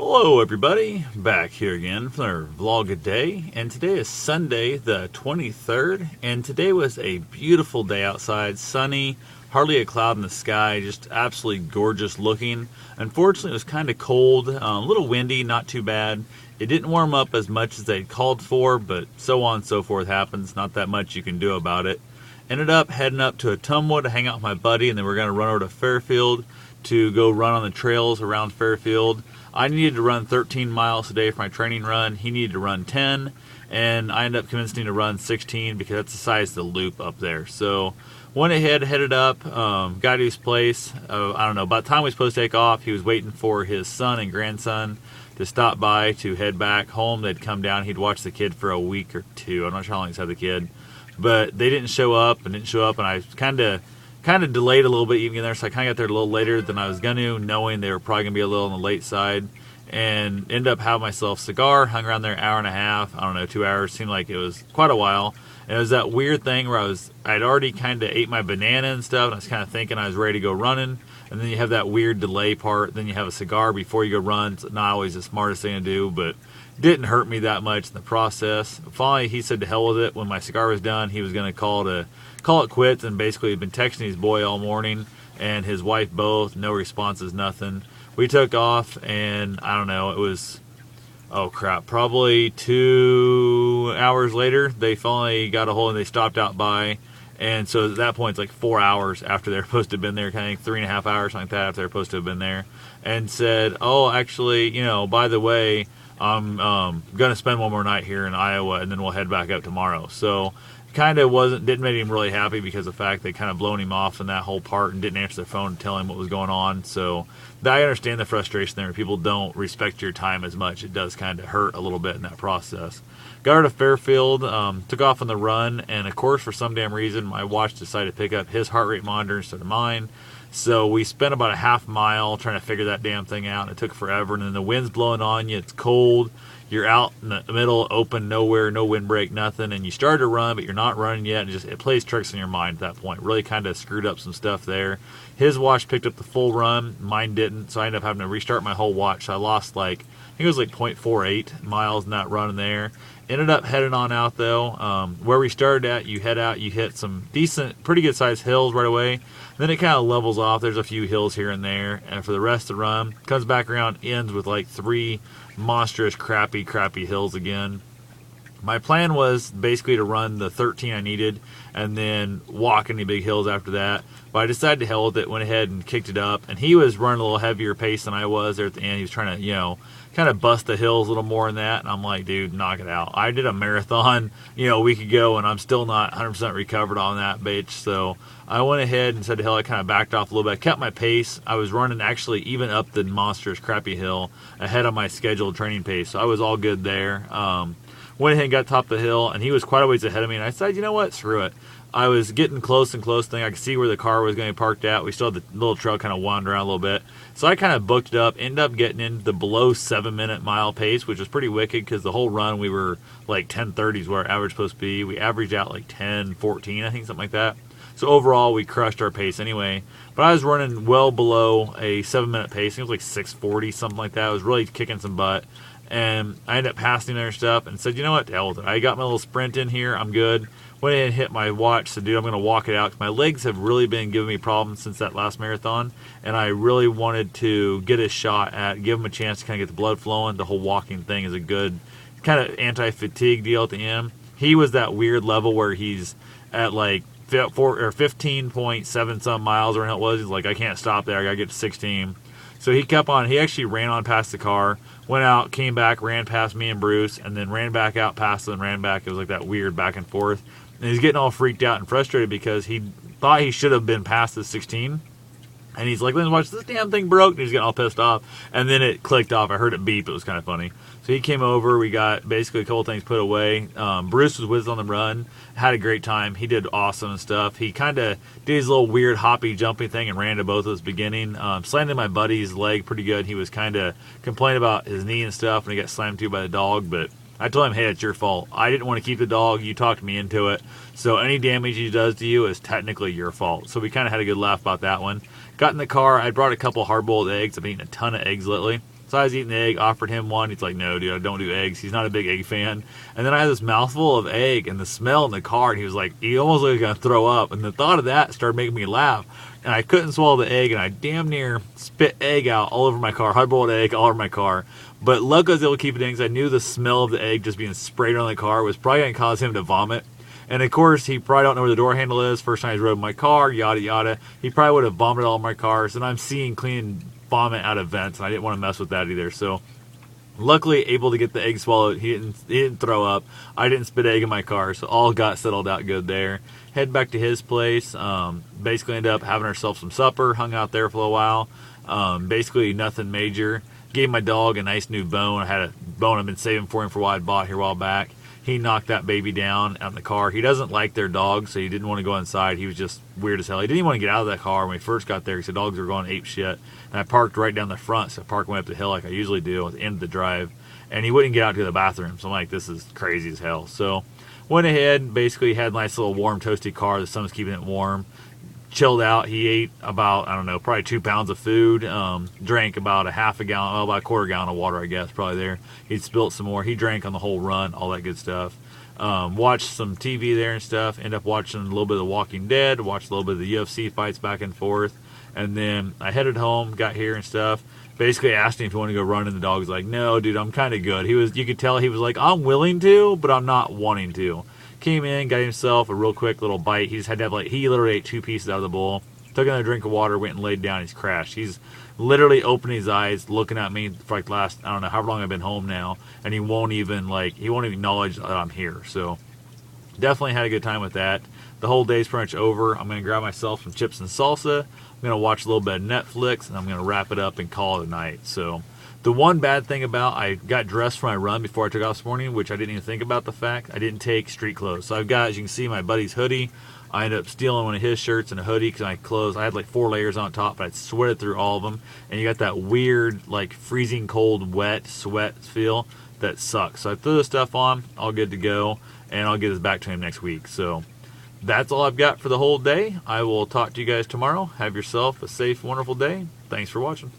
Hello everybody, back here again for our vlog a day, and today is Sunday the 23rd, and today was a beautiful day outside, sunny, hardly a cloud in the sky, just absolutely gorgeous looking. Unfortunately it was kind of cold, a little windy, not too bad. It didn't warm up as much as they'd called for, but so on and so forth happens, not that much you can do about it. Ended up heading up to Ottumwa to hang out with my buddy, and then we're going to run over to Fairfield to go run on the trails around Fairfield. I needed to run 13 miles a day for my training run. He needed to run 10, and I ended up convincing him to run 16 because that's the size of the loop up there. So went ahead, headed up, got to his place. I don't know, by the time we were supposed to take off, he was waiting for his son and grandson to stop by to head back home. They'd come down. He'd watch the kid for a week or two. I'm not sure how long he's had the kid. But they didn't show up, and I kind of delayed a little bit even there, so I kind of got there a little later than I was going to, knowing they were probably going to be a little on the late side, and ended up having myself a cigar, hung around there an hour and a half, I don't know, 2 hours, seemed like it was quite a while, and it was that weird thing where I'd already kind of ate my banana and stuff, and I was kind of thinking I was ready to go running, and then you have that weird delay part, then you have a cigar before you go run. It's not always the smartest thing to do, but didn't hurt me that much in the process. Finally, he said to hell with it. When my cigar was done, he was going to call it quits, and basically had been texting his boy all morning and his wife both. No responses, nothing. We took off, and I don't know, it was, oh crap, probably 2 hours later, they finally got a hold and they stopped out by. And so at that point, it's like 4 hours after they're supposed to have been there, kind of 3.5 hours, something like that, after they're supposed to have been there, and said, oh, actually, by the way, I'm going to spend one more night here in Iowa, and then we'll head back up tomorrow. So kind of didn't make him really happy because of the fact they kind of blown him off in that whole part and didn't answer their phone to tell him what was going on. So I understand the frustration there. People don't respect your time as much. It does kind of hurt a little bit in that process. Got her to Fairfield, took off on the run, and of course, for some damn reason, my watch decided to pick up his heart rate monitor instead of mine. So we spent about a half mile trying to figure that damn thing out, and it took forever. And then the wind's blowing on you, it's cold, you're out in the middle, open, nowhere, no windbreak, nothing, and you started to run, but you're not running yet, and it plays tricks in your mind at that point. Really kind of screwed up some stuff there. His watch picked up the full run, mine didn't, so I ended up having to restart my whole watch. So I lost I think it was 0.48 miles in that run there. Ended up heading on out though. Where we started at, you head out, you hit some decent, pretty good sized hills right away. Then it kind of levels off. There's a few hills here and there. And for the rest of the run, comes back around, ends with 3 monstrous, crappy hills again. My plan was basically to run the 13 I needed and then walk any big hills after that. But I decided to hell with it, went ahead and kicked it up. And he was running a little heavier pace than I was there at the end. He was trying to, kind of bust the hills a little more in that. And I'm like, dude, knock it out. I did a marathon, a week ago, and I'm still not 100% recovered on that bitch. So I went ahead and said to hell, I kind of backed off a little bit. I kept my pace. I was running actually even up the monstrous, crappy hill ahead of my scheduled training pace. So I was all good there. Went ahead and got top of the hill, and he was quite a ways ahead of me, and I said, you know what, screw it. I was getting close and close thing. I could see where the car was going to be parked at. We still had the little trail kind of wander around a little bit. So I kind of booked it up, ended up getting into the below 7-minute mile pace, which was pretty wicked because the whole run we were 10:30s where our average supposed to be. We averaged out 10:14, I think, something like that. So overall, we crushed our pace anyway. But I was running well below a 7-minute pace. I think it was 6:40, something like that. I was really kicking some butt. And I ended up passing their stuff and said, you know what, to hell with it. I got my little sprint in here. I'm good. Went ahead and hit my watch. Said, dude, I'm going to walk it out. My legs have really been giving me problems since that last marathon. And I really wanted to get a shot at, give him a chance to kind of get the blood flowing. The whole walking thing is a good kind of anti-fatigue deal at the end. He was that weird level where he's at 15.7 some miles or what it was. He's like, I can't stop there. I got to get to 16. So he kept on. He actually ran on past the car, went out, came back, ran past me and Bruce, and then ran back out past them, ran back. It was like that weird back and forth. And he's getting all freaked out and frustrated because he thought he should have been past the 16. And he's like, let's watch, this damn thing broke. And he's getting all pissed off. And then it clicked off. I heard it beep. It was kind of funny. So he came over. We got basically a couple things put away. Bruce was with us on the run. Had a great time. He did awesome and stuff. He kind of did his little weird hoppy, jumpy thing and ran to both of us beginning. Slammed in my buddy's leg pretty good. He was kind of complaining about his knee and stuff, and he got slammed to by the dog. But I told him, hey, it's your fault. I didn't want to keep the dog. You talked me into it. So any damage he does to you is technically your fault. So we kind of had a good laugh about that one. Got in the car. I brought a couple hard-boiled eggs. I've eaten a ton of eggs lately. So I was eating the egg, offered him one. He's like, no, dude, I don't do eggs. He's not a big egg fan. And then I had this mouthful of egg and the smell in the car, and he was like, he almost was going to throw up. And the thought of that started making me laugh. And I couldn't swallow the egg, and I damn near spit egg out all over my car, hard-boiled egg all over my car. But luckily I was able to keep it in because I knew the smell of the egg just being sprayed on the car was probably going to cause him to vomit. And of course, he probably don't know where the door handle is. First time he's rode my car, yada yada. He probably would have vomited all my cars, and I'm seeing clean vomit out of vents, and I didn't want to mess with that either. So luckily, able to get the egg swallowed. He didn't throw up. I didn't spit egg in my car, so all got settled out good there. Head back to his place. Basically ended up having ourselves some supper. Hung out there for a while. Basically nothing major. Gave my dog a nice new bone. I had a bone I've been saving for him for a while. I bought here a while back. He knocked that baby down out in the car. He doesn't like their dogs, so he didn't want to go inside. He was just weird as hell. He didn't even want to get out of that car when we first got there. He said dogs were going ape shit. And I parked right down the front, so I parked went up the hill like I usually do at the end of the drive. And he wouldn't get out to the bathroom. So I'm like, this is crazy as hell. So went ahead, basically had a nice little warm, toasty car. The sun was keeping it warm. Chilled out. He ate about, I don't know, probably 2 pounds of food. Drank about a half a gallon, well, about a quarter gallon of water, I guess, probably there. He'd spilt some more. He drank on the whole run, all that good stuff. Watched some TV there and stuff. Ended up watching a little bit of The Walking Dead. Watched a little bit of the UFC fights back and forth. And then I headed home, got here and stuff. Basically asked him if he wanted to go run, and the dog was like, no, dude, I'm kind of good. You could tell he was like, I'm willing to, but I'm not wanting to. Came in, got himself a real quick little bite. He just had to have he literally ate 2 pieces out of the bowl. Took another drink of water, went and laid down. He's crashed. He's literally opening his eyes, looking at me for like the last, I don't know how long I've been home now, and he won't even acknowledge that I'm here. So definitely had a good time with that. The whole day's pretty much over. I'm going to grab myself some chips and salsa. I'm going to watch a little bit of Netflix, and I'm going to wrap it up and call it a night. So the one bad thing about, I got dressed for my run before I took off this morning, which I didn't even think about the fact I didn't take street clothes. So I've got, as you can see, my buddy's hoodie. I ended up stealing one of his shirts and a hoodie because my clothes, I had like 4 layers on top, but I'd sweated through all of them. And you got that weird, like freezing cold, wet sweat feel that sucks. So I threw this stuff on, all good to go, and I'll get this back to him next week. So that's all I've got for the whole day. I will talk to you guys tomorrow. Have yourself a safe, wonderful day. Thanks for watching.